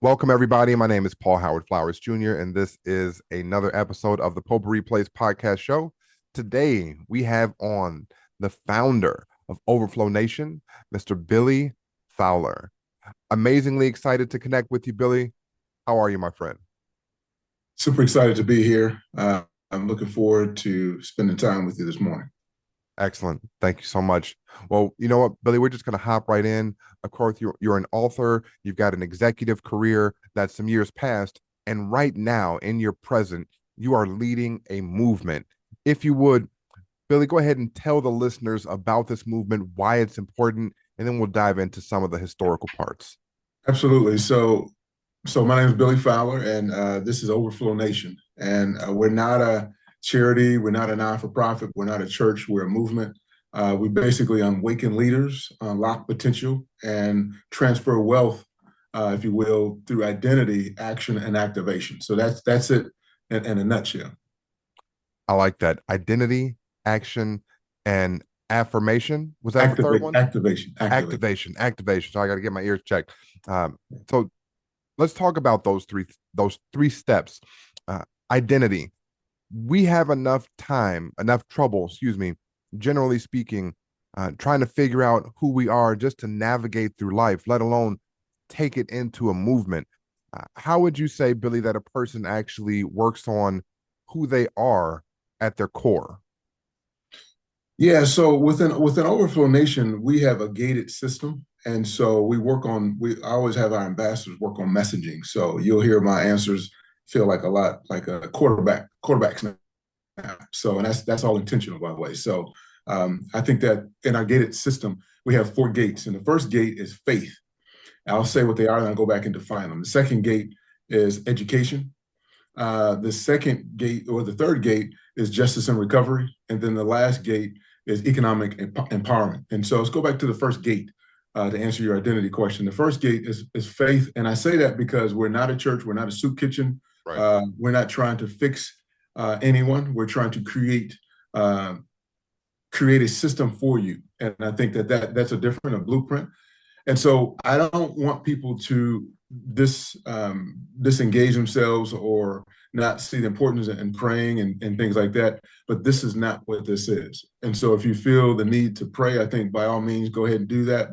Welcome, everybody. My name is Paul Howard Flowers Jr., and this is another episode of the Potpourri Place Podcast Show. Today, we have on the founder of Overflow Nation, Mr. Billy Fowler. Amazingly excited to connect with you, Billy. How are you, my friend? Super excited to be here. I'm looking forward to spending time with you this morning. Excellent. Thank you so much. Well, you know what, Billy, we're just going to hop right in. Of course, you're an author. You've got an executive career that's some years past. And right now, in your present, you are leading a movement. If you would, Billy, go ahead and tell the listeners about this movement, why it's important, and then we'll dive into some of the historical parts. Absolutely. So my name is Billy Fowler, and this is Overflow Nation. And we're not a charity. We're not a non-for-profit. We're not a church. We're a movement. We basically awaken leaders, unlock potential, and transfer wealth, if you will, through identity, action, and activation. So that's it in a nutshell. I like that. Identity, action, and affirmation. Was that the third one? Activation. So I got to get my ears checked. So let's talk about those three steps. Identity. We have enough trouble, generally speaking, trying to figure out who we are just to navigate through life, let alone take it into a movement. How would you say, Billy, that a person actually works on who they are at their core? Yeah, so within Overflow Nation, we have a gated system. And so we always have our ambassadors work on messaging. So you'll hear my answers feel like a lot like a quarterback snap. So, and that's all intentional, by the way. So I think that in our gated system, we have four gates. And the first gate is faith. I'll say what they are, and I'll go back and define them. The second gate is education. The second gate, or the third gate, is justice and recovery. And then the last gate is economic empowerment. And so let's go back to the first gate to answer your identity question. The first gate is faith. And I say that because we're not a church. We're not a soup kitchen. Right. We're not trying to fix anyone. We're trying to create a system for you. And I think that's a blueprint. And so I don't want people to disengage themselves or not see the importance in praying and things like that. But this is not what this is. And so if you feel the need to pray, I think by all means, go ahead and do that.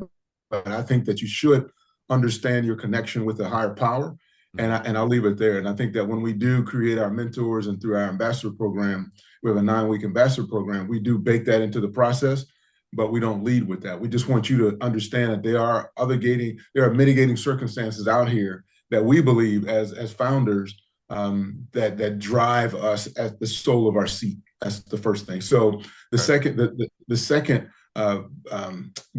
But I think that you should understand your connection with a higher power. And I'll leave it there. And I think that when we do create our mentors and through our ambassador program, we have a 9-week ambassador program, we do bake that into the process, but we don't lead with that. We just want you to understand that there are mitigating circumstances out here that we believe as founders that drive us at the soul of our seat. That's the first thing. So the second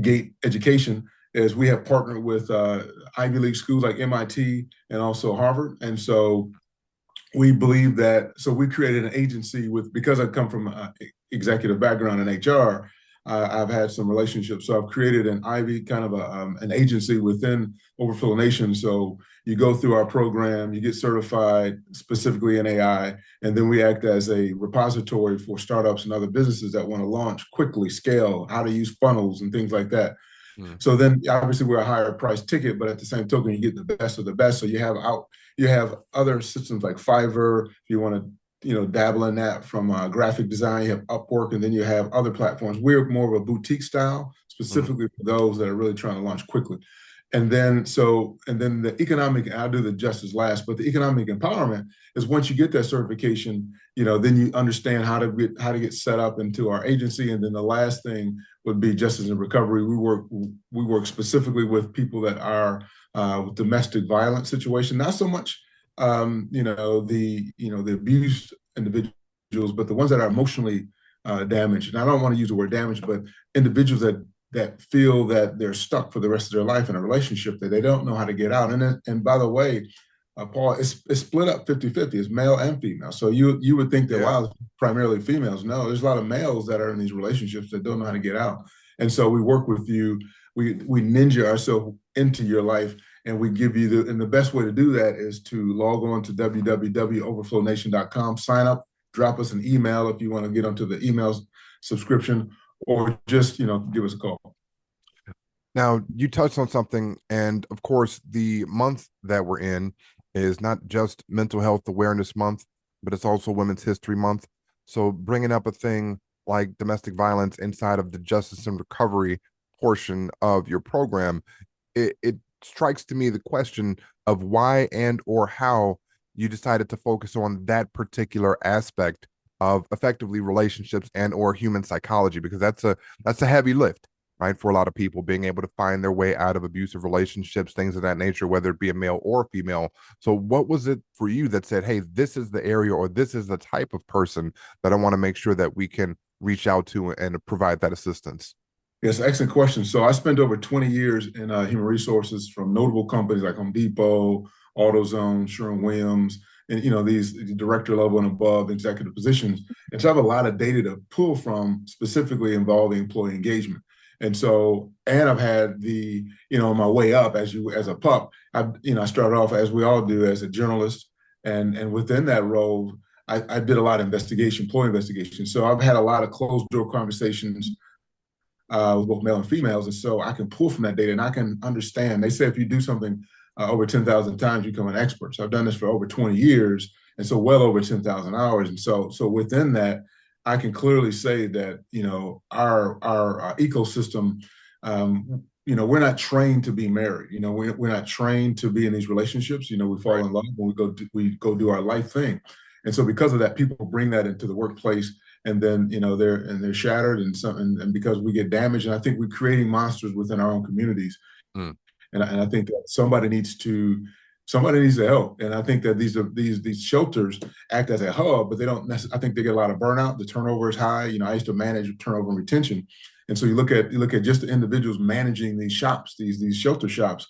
gate, education, is we have partnered with Ivy League schools like MIT and also Harvard. And so we believe that, so we created an agency because I come from an executive background in HR, I've had some relationships. So I've created an Ivy kind of an agency within Overflow Nation. So you go through our program, you get certified specifically in AI, and then we act as a repository for startups and other businesses that want to launch quickly, scale, how to use funnels and things like that. So then obviously we're a higher price ticket, but at the same token, you get the best of the best. So you have other systems like Fiverr, if you want to, dabble in that from graphic design, you have Upwork, and then you have other platforms. We're more of a boutique style, specifically for those that are really trying to launch quickly. And then the economic, I'll do the justice last, but the economic empowerment is once you get that certification, then you understand how to get set up into our agency. And then the last thing would be justice and recovery. We work specifically with people that are with domestic violence situation, not so much the abused individuals, but the ones that are emotionally damaged. And I don't want to use the word damage, but individuals that feel that they're stuck for the rest of their life in a relationship that they don't know how to get out. And by the way, Paul, it's split up 50-50. It's male and female. So you would think that, wow, it's primarily females. No, there's a lot of males that are in these relationships that don't know how to get out. And so we work with you. We ninja ourselves into your life, and we give you and the best way to do that is to log on to www.overflownation.com, sign up, drop us an email if you want to get onto the email subscription, or just, give us a call. Now, you touched on something, and of course, the month that we're in is not just Mental Health Awareness Month, but it's also Women's History Month. So, bringing up a thing like domestic violence inside of the justice and recovery portion of your program, it strikes to me the question of why and or how you decided to focus on that particular aspect of effectively relationships and or human psychology, because that's a heavy lift, right? For a lot of people, being able to find their way out of abusive relationships, things of that nature, whether it be a male or a female. So, what was it for you that said, hey, this is the area or this is the type of person that I want to make sure that we can reach out to and provide that assistance? Yes, excellent question. So I spent over 20 years in human resources from notable companies like Home Depot, AutoZone, Sherwin-Williams, and these director level and above executive positions. And so I have a lot of data to pull from, specifically involving employee engagement. And so, and I've had my way up as a pup. I started off, as we all do, as a journalist, and within that role, I did a lot of employee investigation. So I've had a lot of closed door conversations with both male and females. And so I can pull from that data and I can understand. They say if you do something over 10,000 times, you become an expert. So I've done this for over 20 years. And so well over 10,000 hours. And so within that, I can clearly say that, our ecosystem, we're not trained to be married. We're not trained to be in these relationships. We fall in love when we go do our life thing. And so because of that, people bring that into the workplace, and then they're shattered, and because we get damaged, and I think we're creating monsters within our own communities. Mm. And I think that somebody needs to help. And I think that these shelters act as a hub, but they don't necessarily. I think they get a lot of burnout. The turnover is high. I used to manage turnover and retention, and so you look at just the individuals managing these shops, these shelter shops.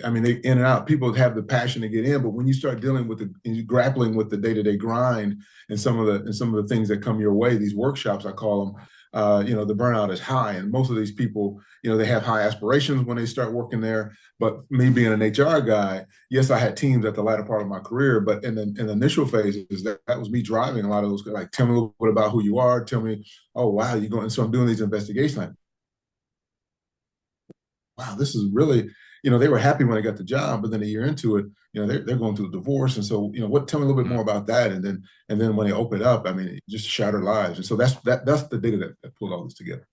I mean, they in and out. People have the passion to get in, but when you start dealing with grappling with the day-to-day grind and some of the things that come your way, these workshops, I call them, the burnout is high. And most of these people, they have high aspirations when they start working there. But me being an HR guy, yes, I had teams at the latter part of my career, but in the initial phases, that was me driving a lot of those. Like, tell me a little bit about who you are. Tell me, oh wow, you're going. And so I'm doing these investigations. Like, wow, this is really. They were happy when they got the job, but then a year into it, they're going through a divorce. And so, tell me a little bit more about that. And then when they open up, I mean, it just shattered lives. And so that's the data that pulled all this together.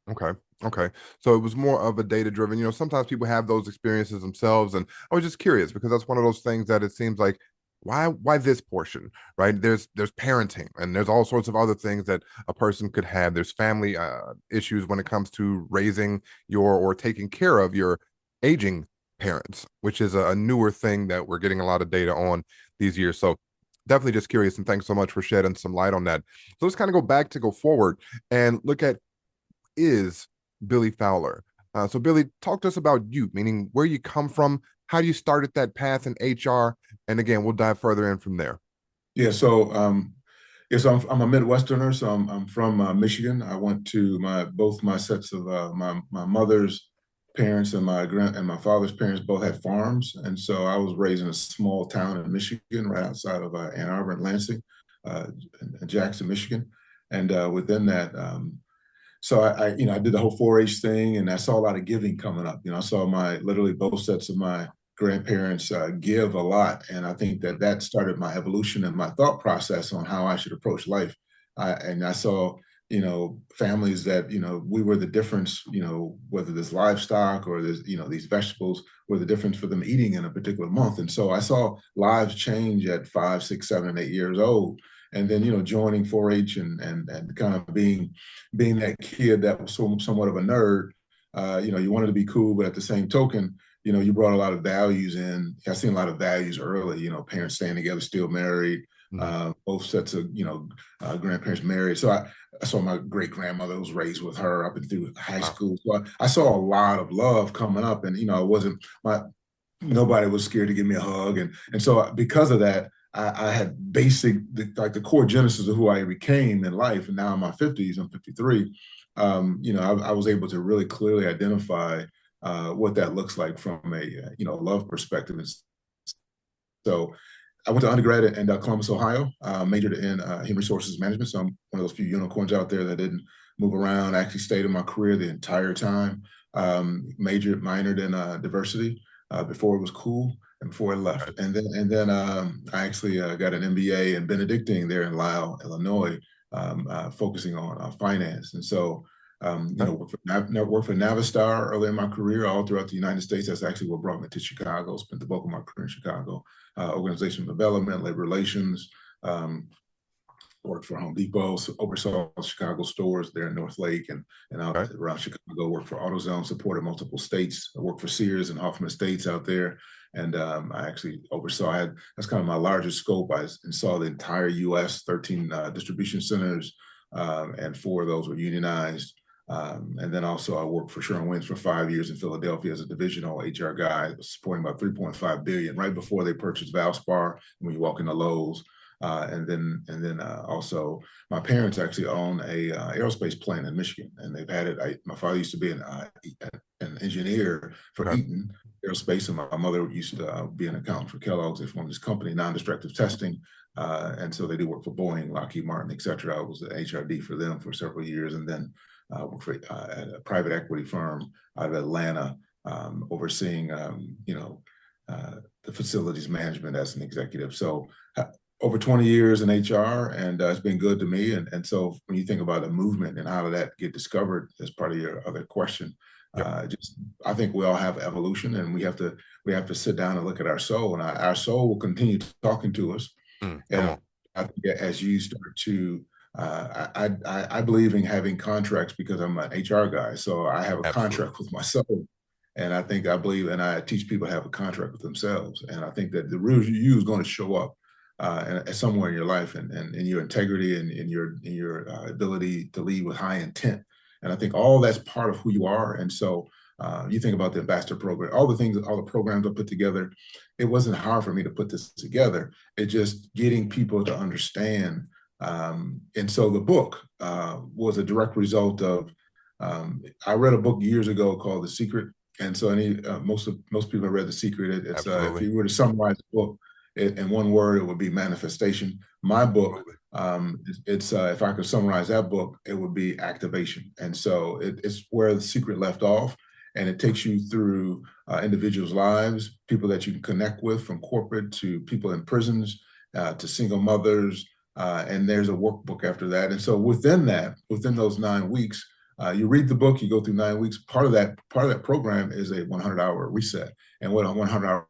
Okay. So it was more of a data driven, sometimes people have those experiences themselves. And I was just curious because that's one of those things that it seems like, why this portion, right? There's parenting and there's all sorts of other things that a person could have. There's family issues when it comes to raising or taking care of your aging parents, which is a newer thing that we're getting a lot of data on these years. So definitely just curious, and thanks so much for shedding some light on that. So let's kind of go forward and look at is Billy Fowler. So Billy, talk to us about you, meaning where you come from, how you started that path in HR, and again, we'll dive further in from there. Yeah, so I'm a Midwesterner, so I'm from Michigan. I went to both my sets of my mother's parents and my father's parents both had farms, and so I was raised in a small town in Michigan, right outside of Ann Arbor and Lansing, Jackson, Michigan, and within that, so I did the whole 4-H thing, and I saw a lot of giving coming up. I saw literally both sets of my grandparents give a lot, and I think that started my evolution and my thought process on how I should approach life. And I saw families that, we were the difference, whether this livestock or this, these vegetables were the difference for them eating in a particular month. And so I saw lives change at 5, 6, 7, 8 years old. And then, joining 4-H and kind of being that kid that was somewhat of a nerd, you wanted to be cool, but at the same token, you brought a lot of values in. I seen a lot of values early, parents staying together, still married, both sets of, grandparents married. So I saw my great grandmother was raised with her up and through high school. So I saw a lot of love coming up, and nobody was scared to give me a hug, and so because of that, I had the core genesis of who I became in life. And now in my 50s, I'm 53. I was able to really clearly identify what that looks like from a love perspective. And so I went to undergrad in Columbus, Ohio, majored in human resources management. So I'm one of those few unicorns out there that didn't move around. I actually stayed in my career the entire time. minored in diversity before it was cool and before I left. And then I actually got an MBA in Benedictine there in Lisle, Illinois, focusing on finance. And so, worked for Navistar early in my career, all throughout the United States. That's actually what brought me to Chicago. Spent the bulk of my career in Chicago, organizational development, labor relations. Worked for Home Depot, oversaw Chicago stores there in North Lake and out around Chicago. Worked for AutoZone, supported multiple states. I worked for Sears and Hoffman Estates out there. And I actually oversaw, that's kind of my largest scope. I saw the entire U.S., 13 distribution centers, and 4 of those were unionized. And then also I worked for Sherwin-Williams for 5 years in Philadelphia as a divisional HR guy, supporting about $3.5 billion right before they purchased Valspar. When you walk into Lowe's. And then also my parents actually own a aerospace plant in Michigan, and they've had it. My father used to be an engineer for Eaton Aerospace, and my mother used to be an accountant for Kellogg's. They formed this company, non-destructive testing, and so they do work for Boeing, Lockheed Martin, et cetera. I was an HRD for them for several years, and then worked for at a private equity firm out of Atlanta, overseeing the facilities management as an executive. So over 20 years in HR, and it's been good to me. And so when you think about a movement and how did that get discovered as part of your other question, I think we all have evolution, and we have to sit down and look at our soul, and our soul will continue talking to us. And I think as you start to, I believe in having contracts because I'm an HR guy. So I have a contract with myself. And I believe, and I teach people to have a contract with themselves. And I think that the real you is going to show up and somewhere in your life, and in your integrity and in your ability to lead with high intent. And I think all that's part of who you are. And so you think about the ambassador program, all the programs I put together. It wasn't hard for me to put this together. It just getting people to understand. And so the book was a direct result of. I read a book years ago called The Secret. And so most people have read The Secret. It's if you were to summarize the book in one word, it would be manifestation. My book, it's if I could summarize that book, it would be activation. And so it's where The Secret left off, and it takes you through individuals' lives, people that you can connect with, from corporate to people in prisons to single mothers, and there's a workbook after that. And so within those 9 weeks. You read the book, you go through 9 weeks. Part of that program is a 100-hour reset. And what a 100-hour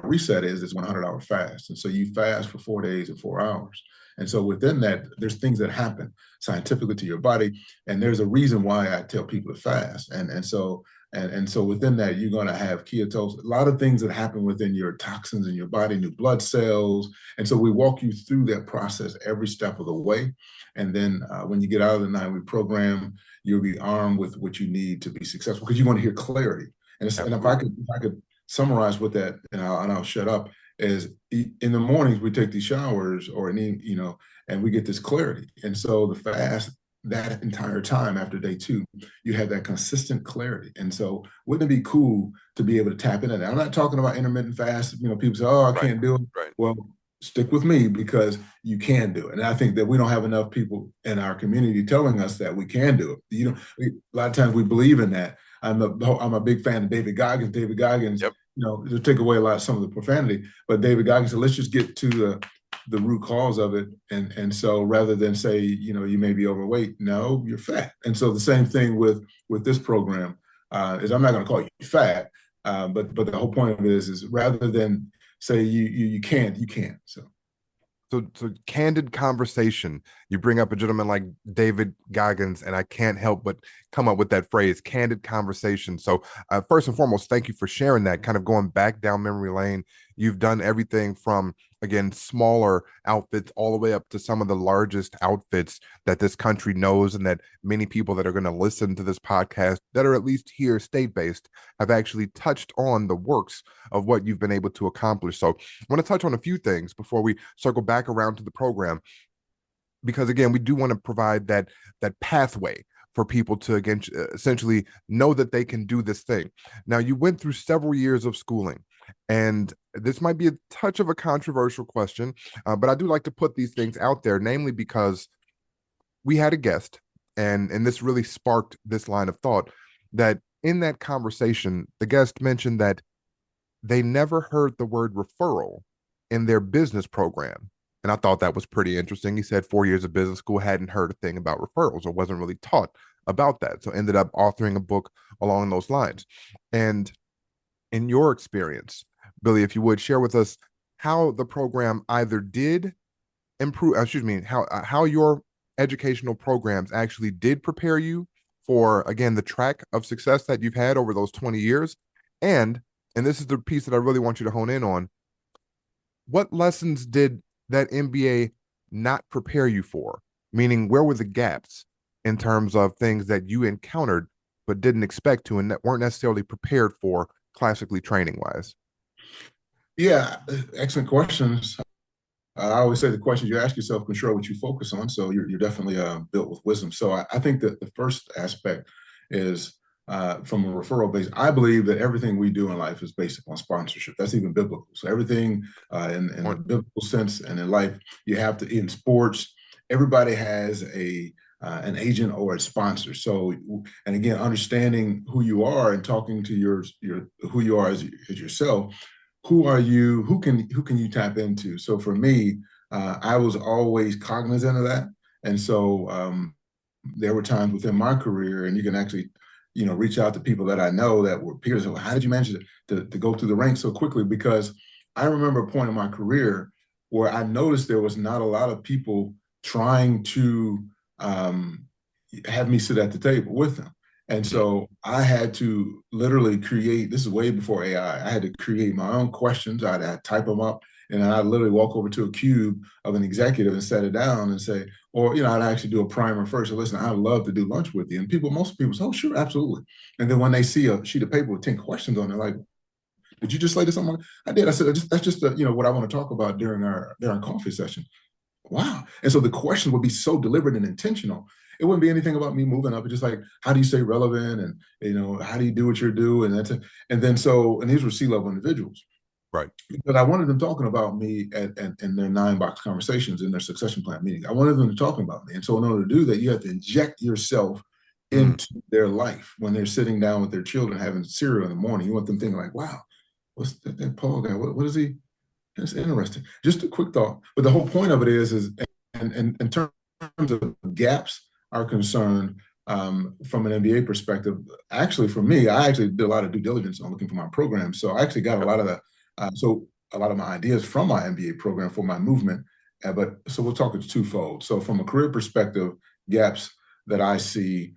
reset is 100-hour fast. And so you fast for 4 days and 4 hours. And so within that, there's things that happen scientifically to your body. And there's a reason why I tell people to fast. And so within that, you're going to have ketosis, a lot of things that happen within your toxins in your body, new blood cells. And so we walk you through that process every step of the way. And then when you get out of the 9-week program, you'll be armed with what you need to be successful, because you want to hear clarity. And if I could summarize with that, and I'll shut up, is in the mornings we take these showers, and we get this clarity. And so the fast, that entire time after day 2, you have that consistent clarity. And so wouldn't it be cool to be able to tap into that? I'm not talking about intermittent fast. People say, oh, I can't do it. Right. Well, stick with me, because you can do it. And I think that we don't have enough people in our community telling us that we can do it. A lot of times we believe in that. I'm a big fan of David Goggins. David Goggins, to take away some of the profanity, but David Goggins said, let's just get to the root cause of it. And so rather than say, you may be overweight, no, you're fat. And so the same thing with this program is, I'm not going to call you fat, but the whole point of it is rather than say you can't. So candid conversation. You bring up a gentleman like David Goggins, and I can't help but come up with that phrase, candid conversation. So first and foremost, thank you for sharing that. Kind of going back down memory lane. You've done everything from, again, smaller outfits all the way up to some of the largest outfits that this country knows, and that many people that are going to listen to this podcast that are at least here state-based have actually touched on the works of what you've been able to accomplish. So I want to touch on a few things before we circle back around to the program, because again, we do want to provide that pathway for people to, again, essentially know that they can do this thing. Now, you went through several years of schooling, and this might be a touch of a controversial question, but I do like to put these things out there, namely because we had a guest, and this really sparked this line of thought, that in that conversation, the guest mentioned that they never heard the word referral in their business program. And I thought that was pretty interesting. He said 4 years of business school hadn't heard a thing about referrals or wasn't really taught about that. So ended up authoring a book along those lines. And in your experience, Billy, if you would share with us how the program either did improve, how your educational programs actually did prepare you for, again, the track of success that you've had over those 20 years. And this is the piece that I really want you to hone in on. What lessons did that MBA not prepare you for? Meaning, where were the gaps in terms of things that you encountered but didn't expect to and that weren't necessarily prepared for classically training wise? Yeah, excellent questions. I always say the questions you ask yourself control what you focus on. So you're definitely built with wisdom. So I think that the first aspect is from a referral base. I believe that everything we do in life is based upon sponsorship. That's even biblical. So everything in the biblical sense and in life, you have to, in sports, everybody has an agent or a sponsor. So, and again, understanding who you are and talking to your who you are as yourself. Who are you? Who can you tap into? So for me, I was always cognizant of that, and so there were times within my career, and you can actually, reach out to people that I know that were peers. How did you manage to go through the ranks so quickly? Because I remember a point in my career where I noticed there was not a lot of people trying to have me sit at the table with them. And so I had to literally create, this is way before AI, I had to create my own questions. I'd type them up and I'd literally walk over to a cube of an executive and set it down and say, or, I'd actually do a primer first. So listen, I'd love to do lunch with you. And most people say, oh, sure, absolutely. And then when they see a sheet of paper with 10 questions on it, like, did you just lay this on? I did. I said, that's just, what I want to talk about during our coffee session. Wow. And so the question would be so deliberate and intentional. It wouldn't be anything about me moving up. It's just like, how do you stay relevant? And, how do you do what you're doing? And these were C-level individuals. Right. But I wanted them talking about me in their 9-box conversations in their succession plan meetings. I wanted them to talk about me. And so in order to do that, you have to inject yourself into their life when they're sitting down with their children having cereal in the morning. You want them thinking like, wow, what's that Paul guy? What is he? That's interesting. Just a quick thought. But the whole point of it is and in terms of gaps are concerned, from an MBA perspective, actually for me, I actually did a lot of due diligence on looking for my program. So I actually got a lot of my ideas from my MBA program for my movement. So we'll talk it twofold. So from a career perspective, gaps that I see,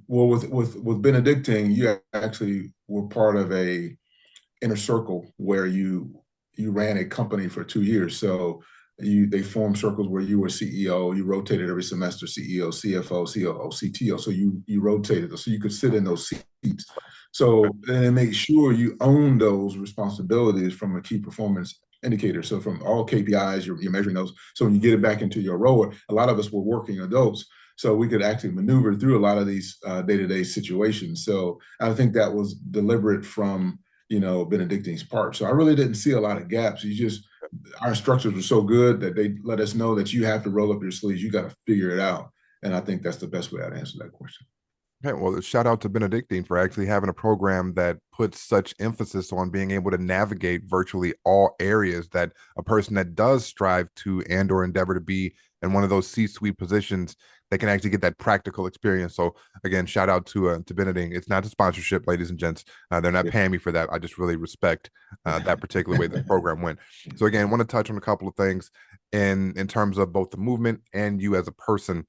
with Benedictine, you actually were part of a inner circle where you ran a company for 2 years. So they formed circles where you were CEO, you rotated every semester, CEO, CFO, COO, CTO. So you rotated so you could sit in those seats. So then make sure you own those responsibilities from a key performance indicator. So from all KPIs, you're measuring those. So when you get it back into your role, a lot of us were working adults. So we could actually maneuver through a lot of these day-to-day situations. So I think that was deliberate from Benedictine's part. So I really didn't see a lot of gaps. Our instructors were so good that they let us know that you have to roll up your sleeves. You got to figure it out. And I think that's the best way I'd answer that question. Okay, well, shout out to Benedictine for actually having a program that puts such emphasis on being able to navigate virtually all areas that a person that does strive to and or endeavor to be in one of those C-suite positions, they can actually get that practical experience. So again, shout out to Benedictine. It's not a sponsorship, ladies and gents. They're not paying me for that. I just really respect that particular way the program went. So again, I want to touch on a couple of things in terms of both the movement and you as a person.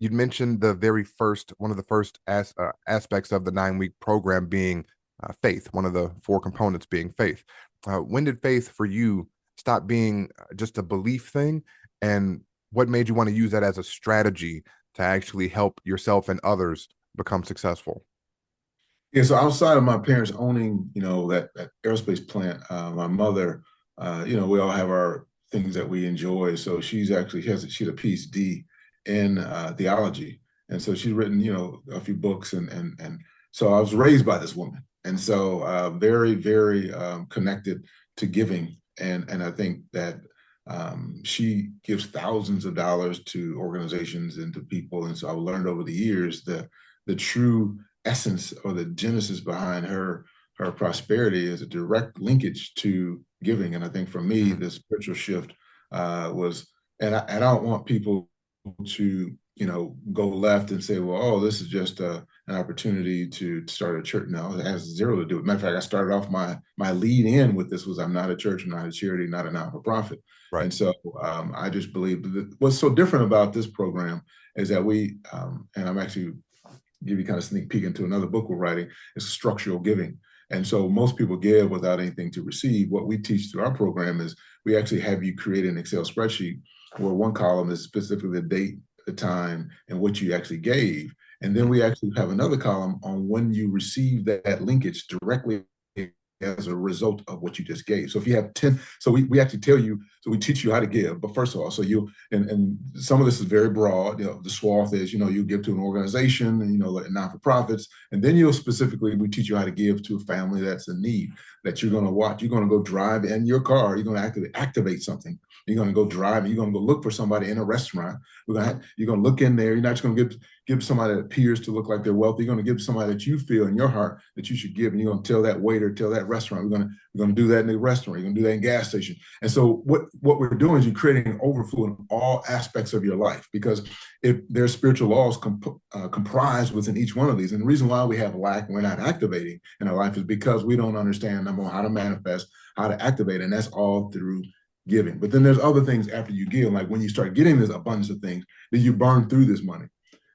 You'd mentioned one of the first aspects of the 9-week program being faith, one of the 4 components being faith. When did faith for you stop being just a belief thing? And what made you want to use that as a strategy to actually help yourself and others become successful? Yeah, so outside of my parents owning, that aerospace plant, my mother, we all have our things that we enjoy. So she's a PhD in theology, and so she's written, a few books, and so I was raised by this woman, and so very, very connected to giving, and I think that she gives thousands of dollars to organizations and to people, and so I learned over the years the true essence or the genesis behind her prosperity is a direct linkage to giving. And I think for me, the spiritual shift was, and I don't want people to, go left and say, well, oh, this is just an opportunity to start a church. No, it has zero to do with it. Matter of fact, I started off my lead in with this was, I'm not a church, I'm not a charity, not a not-for-profit. Right. And so I just believe that what's so different about this program is that we, and I'm actually give you kind of sneak peek into another book we're writing, is structural giving. And so most people give without anything to receive. What we teach through our program is we actually have you create an Excel spreadsheet where one column is specifically the date, the time, and what you actually gave. And then we actually have another column on when you receive that linkage directly as a result of what you just gave. So if you have 10, so we actually tell you, so we teach you how to give. But first of all, so and some of this is very broad. The swath is, you give to an organization and, not-for-profits. And then we teach you how to give to a family that's in need, that you're going to watch. You're going to go drive in your car. You're going to activate something. You're going to go drive and you're going to go look for somebody in a restaurant. You're going to look in there. You're not just going to give somebody that appears to look like they're wealthy. You're going to give somebody that you feel in your heart that you should give. And you're going to tell that waiter, tell that restaurant, we're going to do that in the restaurant. You're going to do that in gas station. And so what we're doing is you're creating an overflow in all aspects of your life, because if there's spiritual laws comprised within each one of these. And the reason why we have lack and we're not activating in our life is because we don't understand, number one, how to manifest, how to activate. And that's all through giving. But then there's other things after you give, like when you start getting this abundance of things, then you burn through this money,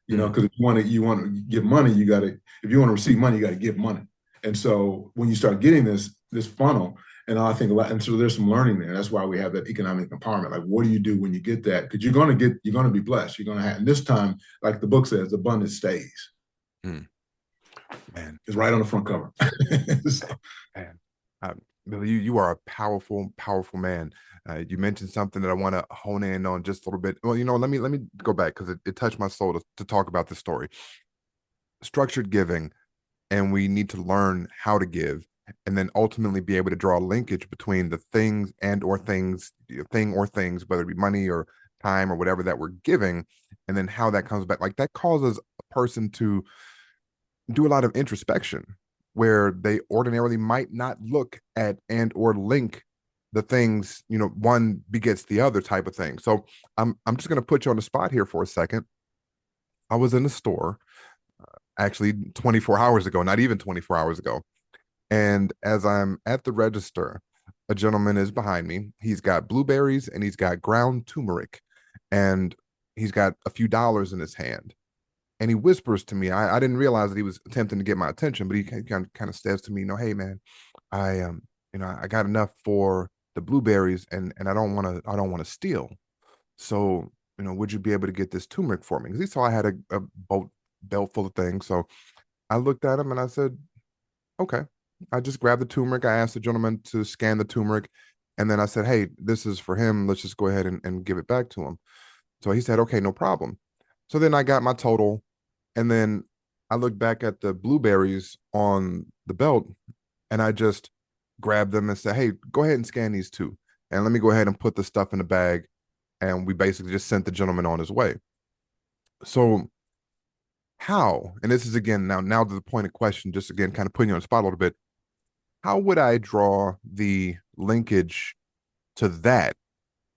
because if you want to give money, if you want to receive money, you got to give money. And so when you start getting this funnel, and I think and so there's some learning there. That's why we have that economic empowerment. Like, what do you do when you get that? Because you're going to be blessed. You're going to have, and this time, like the book says, abundance stays. Man, it's right on the front cover. So. Man, Billy, you are a powerful, powerful man. You mentioned something that I want to hone in on just a little bit. Well, let me go back because it touched my soul to talk about this story. Structured giving, and we need to learn how to give, and then ultimately be able to draw a linkage between the things or things, whether it be money or time or whatever that we're giving, and then how that comes back. Like that causes a person to do a lot of introspection where they ordinarily might not look at and or link the things, one begets the other type of thing. So I'm just going to put you on the spot here for a second. I was in the store actually 24 hours ago, not even 24 hours ago. And as I'm at the register, a gentleman is behind me. He's got blueberries and he's got ground turmeric, and he's got a few dollars in his hand. And he whispers to me, I didn't realize that he was attempting to get my attention, but he kind of says to me, hey man, I got enough for the blueberries and I don't want to steal. So, would you be able to get this turmeric for me? Because he saw I had a belt full of things. So I looked at him and I said, okay. I just grabbed the turmeric. I asked the gentleman to scan the turmeric. And then I said, hey, this is for him. Let's just go ahead and give it back to him. So he said, okay, no problem. So then I got my total. And then I looked back at the blueberries on the belt and I just grabbed them and said, hey, go ahead and scan these too. And let me go ahead and put the stuff in the bag. And we basically just sent the gentleman on his way. So how, and this is again, now to the point of question, just again, kind of putting you on the spot a little bit. How would I draw the linkage to that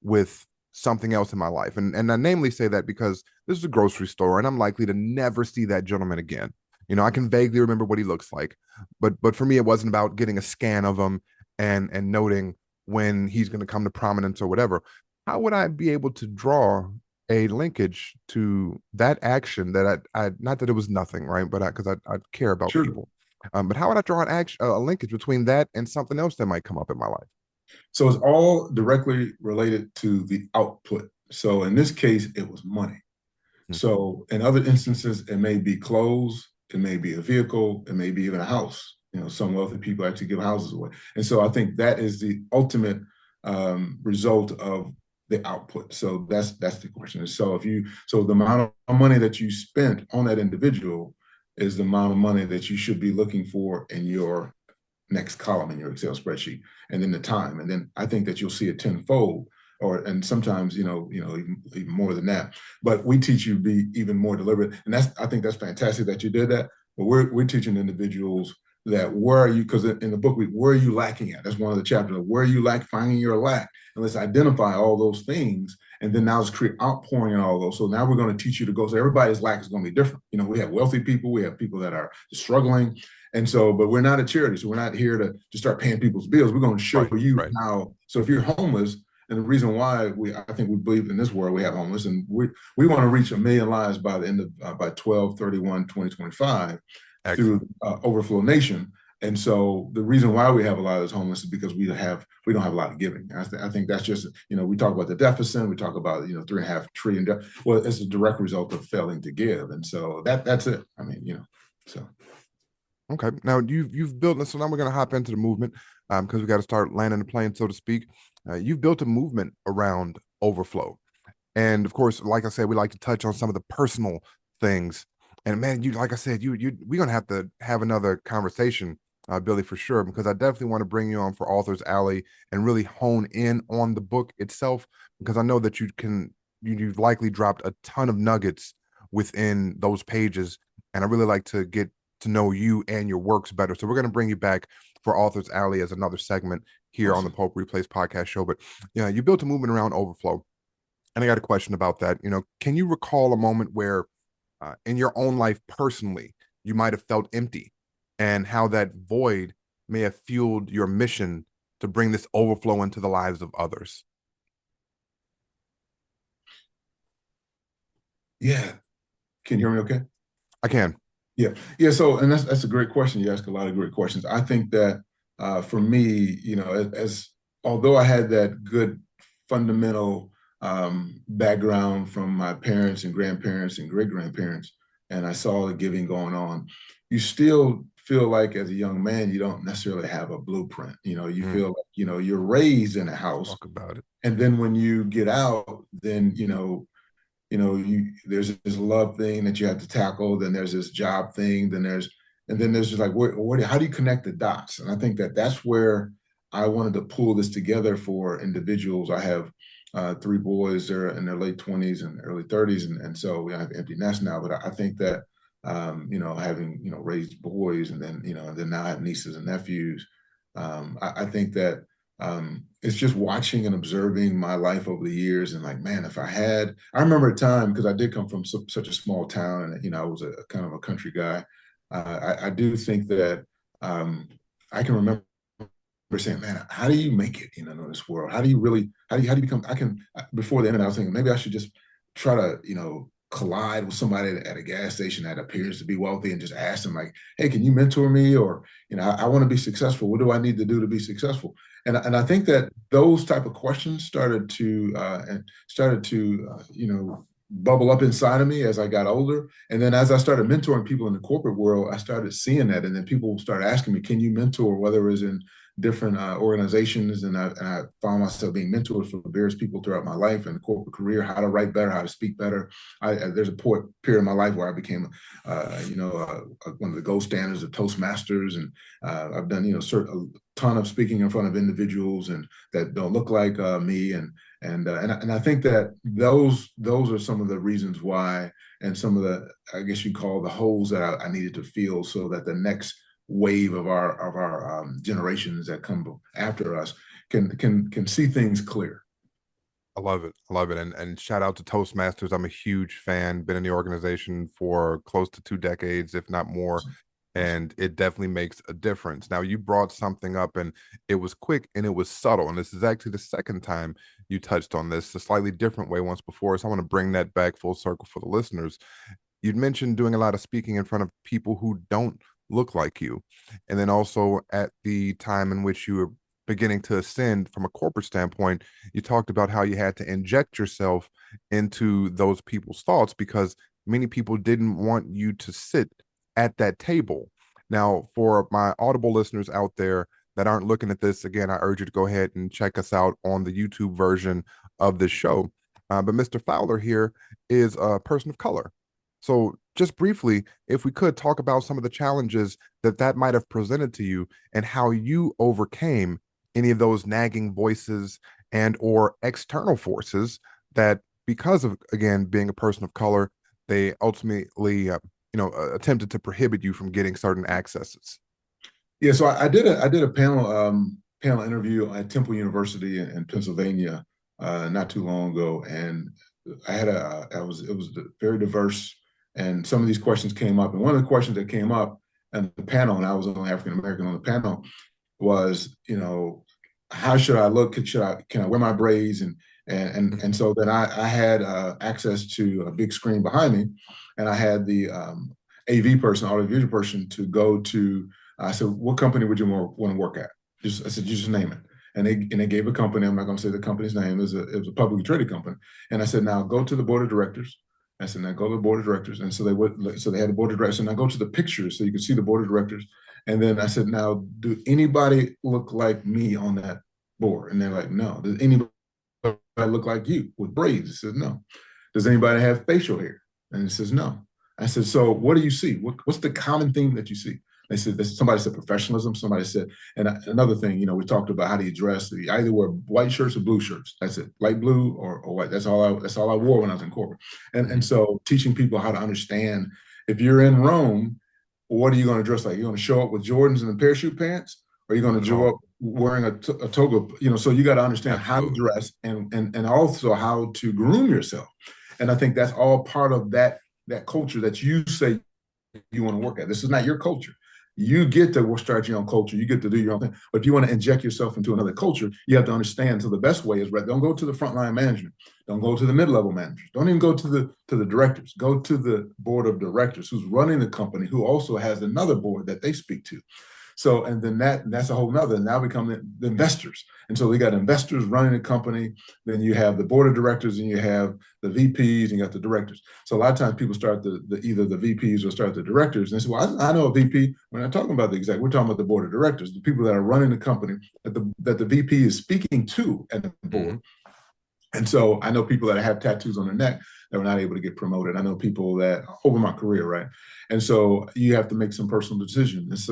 with something else in my life? And I namely say that because this is a grocery store and I'm likely to never see that gentleman again. I can vaguely remember what he looks like, but for me, it wasn't about getting a scan of him and noting when he's going to come to prominence or whatever. How would I be able to draw a linkage to that action that I not that it was nothing, right? But because I care about people. But how would I draw a linkage between that and something else that might come up in my life? So it's all directly related to the output. So in this case, it was money. Mm-hmm. So in other instances, it may be clothes, it may be a vehicle, it may be even a house. Some wealthy people actually give houses away. And so I think that is the ultimate result of the output. So that's the question. So the amount of money that you spent on that individual is the amount of money that you should be looking for in your next column in your Excel spreadsheet, and then the time. And then I think that you'll see it tenfold, and sometimes, even more than that. But we teach you to be even more deliberate. And I think that's fantastic that you did that. but we're teaching individuals that where are you, because in the book, where are you lacking at? That's one of the chapters. Where are you finding your lack? And let's identify all those things. And then now let's create outpouring in all those. So now we're going to teach you to go. So everybody's lack is going to be different. We have wealthy people, we have people that are struggling. And so, but we're not a charity. So we're not here to start paying people's bills. We're going to show you how. So if you're homeless, and the reason why I think we believe in this world we have homeless, and we want to reach 1 million lives by the end of by 12/31/2025 through Overflow Nation. And so the reason why we have a lot of this homeless is because we don't have a lot of giving. I think that's just, we talk about the deficit, we talk about, 3.5 trillion. Well, it's a direct result of failing to give. And so that's it. I mean, so. Okay. Now you've built, so now we're going to hop into the movement because we got to start landing the plane, so to speak. You've built a movement around Overflow. And of course, like I said, we like to touch on some of the personal things. And man, like I said, we're going to have another conversation, Billy, for sure, because I definitely want to bring you on for Author's Alley and really hone in on the book itself, because I know that you've likely dropped a ton of nuggets within those pages. And I really like to get to know you and your works better. So we're going to bring you back for Author's Alley as another segment here on the Potpourri Place Podcast Show. But you built a movement around Overflow. And I got a question about that. Can you recall a moment where in your own life personally, you might have felt empty, and how that void may have fueled your mission to bring this overflow into the lives of others? Yeah. Can you hear me okay? I can. Yeah. Yeah. So, and that's a great question. You ask a lot of great questions. I think that for me, as although I had that good fundamental background from my parents and grandparents and great grandparents, and I saw the giving going on, you still feel like as a young man, you don't necessarily have a blueprint. You feel like, you're raised in a house. Talk about it. And then when you get out, then, there's this love thing that you have to tackle. Then there's this job thing. And then there's just like, how do you connect the dots? And I think that's where I wanted to pull this together for individuals. I have 3 boys. They're in their late 20s and early 30s. And so we have empty nest now. But I think that, having, raised boys, and then, then now I have nieces and nephews. I think that it's just watching and observing my life over the years, and like, man, I remember a time, because I did come from such a small town, and I was a kind of a country guy. I do think that I can remember saying, man, how do you make it, in this world? How do you become? Before the end, I was thinking maybe I should just try to, collide with somebody at a gas station that appears to be wealthy and just ask them, like, hey, can you mentor me? Or, I want to be successful. What do I need to do to be successful? And I think that those type of questions started to bubble up inside of me as I got older. And then as I started mentoring people in the corporate world, I started seeing that. And then people started asking me, can you mentor, whether it was in different organizations, and I found myself being mentored for various people throughout my life and corporate career, how to write better, how to speak better. There's a period in my life where I became, one of the gold standards of Toastmasters, and I've done, a ton of speaking in front of individuals and that don't look like me, and I think that those are some of the reasons why, and some of the, I guess you call, the holes that I needed to fill, so that the next wave of our generations that come after us can see things clear. I love it. And shout out to Toastmasters. I'm a huge fan, been in the organization for close to 2 decades, if not more. And it definitely makes a difference. Now, you brought something up, and it was quick and it was subtle. And this is actually the second time you touched on this, a slightly different way once before. So I want to bring that back full circle for the listeners. You'd mentioned doing a lot of speaking in front of people who don't look like you. And then also at the time in which you were beginning to ascend from a corporate standpoint, you talked about how you had to inject yourself into those people's thoughts, because many people didn't want you to sit at that table. Now, for my Audible listeners out there that aren't looking at this, again, I urge you to go ahead and check us out on the YouTube version of this show. But Mr. Fowler here is a person of color. So just briefly, if we could talk about some of the challenges that might have presented to you, and how you overcame any of those nagging voices and or external forces that, because of, again, being a person of color, they ultimately attempted to prohibit you from getting certain accesses? Yeah, so I did a panel interview at Temple University in Pennsylvania not too long ago, and it was very diverse, and some of these questions came up, and one of the questions that came up in the panel, and I was only African American on the panel, was, how should I look? Can I wear my braids? And so then I had access to a big screen behind me, and I had the AV person, audiovisual person, to go to. I said, "What company would you want to work at?" I said, "You just name it." And they gave a company. I'm not going to say the company's name. It was a publicly traded company. And I said, "Now go to the board of directors." I said, "Now go to the board of directors." And so they had the board of directors. And now go to the pictures so you can see the board of directors. And then I said, "Now, do anybody look like me on that board?" And they're like, "No." "Does anybody look like you with braids?" I said, "No." "Does anybody have facial hair?" And it says, "No." I said, "So what do you see? What's the common theme that you see?" They said, somebody said professionalism. Somebody said, and another thing, we talked about how do you dress. You either wear white shirts or blue shirts. That's it, light blue or white. That's all I wore when I was in corporate. And so teaching people how to understand, if you're in Rome, what are you going to dress like? You're going to show up with Jordans and parachute pants, or are you going to show up wearing a toga? So you got to understand Absolutely. How to dress and also how to groom yourself. And I think that's all part of that culture that you say you want to work at. This is not your culture. You get to start your own culture. You get to do your own thing. But if you want to inject yourself into another culture, you have to understand. So the best way is, don't go to the frontline management. Don't go to the mid-level managers. Don't even go to the directors. Go to the board of directors who's running the company, who also has another board that they speak to. So, and then that's a whole nother. Now we come the investors. And so we got investors running the company. Then you have the board of directors, and you have the VPs, and you got the directors. So a lot of times people start either the VPs or start the directors. And they say, "Well, I know a VP." We're not talking about the exec. We're talking about the board of directors, the people that are running the company that the VP is speaking to at the board. Mm-hmm. And so I know people that have tattoos on their neck that were not able to get promoted. I know people that over my career, right? And so you have to make some personal decisions.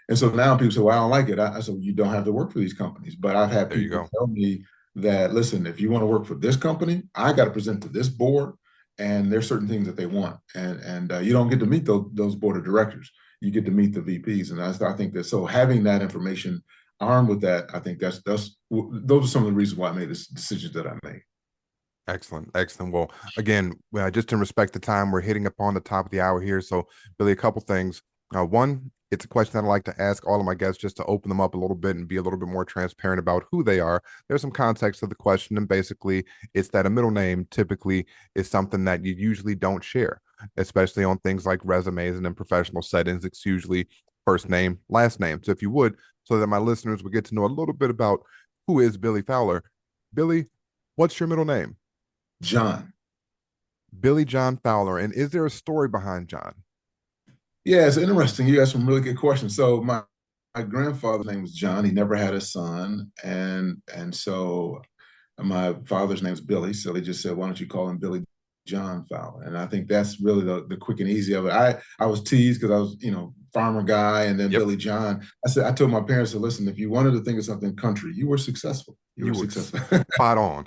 And so now people say, "Well, I don't like it." I said, "You don't have to work for these companies." But I've had people tell me that, "Listen, if you want to work for this company, I got to present to this board, and there's certain things that they want, and you don't get to meet those board of directors. You get to meet the VPs." And I think that, so having that information, armed with that, I think those are some of the reasons why I made this decision that I made. Excellent. Well, again, just to respect the time, we're hitting upon the top of the hour here. So, Billy, a couple things. One, it's a question that I like to ask all of my guests just to open them up a little bit and be a little bit more transparent about who they are. There's some context to the question, and basically it's that a middle name typically is something that you usually don't share, especially on things like resumes and in professional settings. It's usually first name, last name. So if you would, so that my listeners would get to know a little bit about who is Billy Fowler. Billy, what's your middle name? John. Billy John Fowler. And is there a story behind John? Yeah, it's interesting. You asked some really good questions. So my grandfather's name was John. He never had a son. And so my father's name is Billy. So they just said, "Why don't you call him Billy John Fowler?" And I think that's really the quick and easy of it. I was teased because I was, farmer guy, and then Billy John. I told my parents, "Listen, if you wanted to think of something country, you were successful. You were successful." Spot on.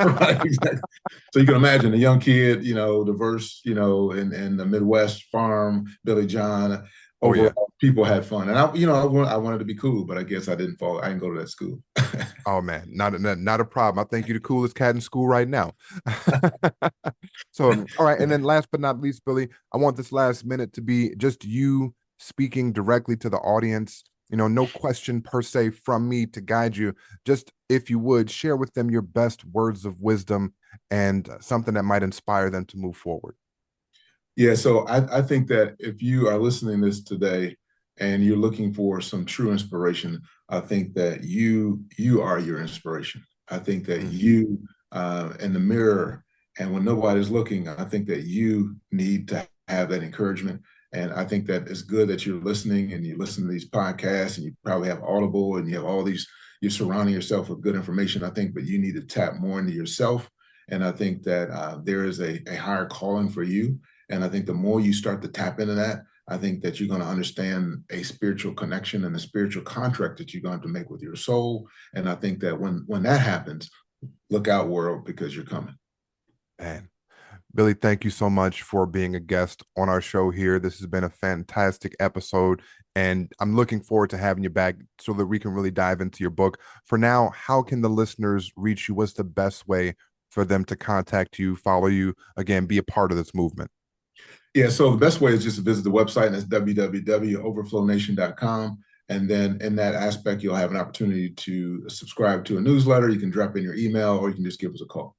Right, exactly. So you can imagine a young kid, diverse, in the Midwest farm, Billy John. Overall, people had fun, and I wanted to be cool, but I guess I didn't go to that school. Oh man, not a problem. I think you're the coolest cat in school right now. So, all right, and then last but not least, Billy, I want this last minute to be just you speaking directly to the audience. No question per se from me to guide you. Just, if you would, share with them your best words of wisdom and something that might inspire them to move forward. Yeah, so I think that if you are listening to this today and you're looking for some true inspiration, I think that you are your inspiration. I think that you, in the mirror, and when nobody's looking, I think that you need to have that encouragement. And I think that it's good that you're listening, and you listen to these podcasts, and you probably have Audible, and you have all these, you're surrounding yourself with good information, I think, but you need to tap more into yourself. And I think that there is a higher calling for you. And I think the more you start to tap into that, I think that you're going to understand a spiritual connection and a spiritual contract that you're going to make with your soul. And I think that when that happens, look out, world, because you're coming. Man, Billy, thank you so much for being a guest on our show here. This has been a fantastic episode, and I'm looking forward to having you back so that we can really dive into your book. For now, how can the listeners reach you? What's the best way for them to contact you, follow you, again, be a part of this movement? Yeah, so the best way is just to visit the website, and that's www.overflownation.com. And then in that aspect, you'll have an opportunity to subscribe to a newsletter. You can drop in your email, or you can just give us a call.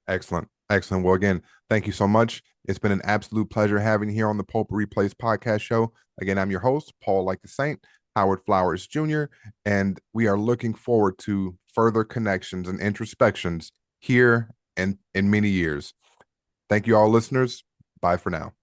Excellent. Excellent. Well, again, thank you so much. It's been an absolute pleasure having you here on the Potpourri Place Podcast Show. Again, I'm your host, Paul Like the Saint, Howard Flowers Jr., and we are looking forward to further connections and introspections here and in many years. Thank you all, listeners. Bye for now.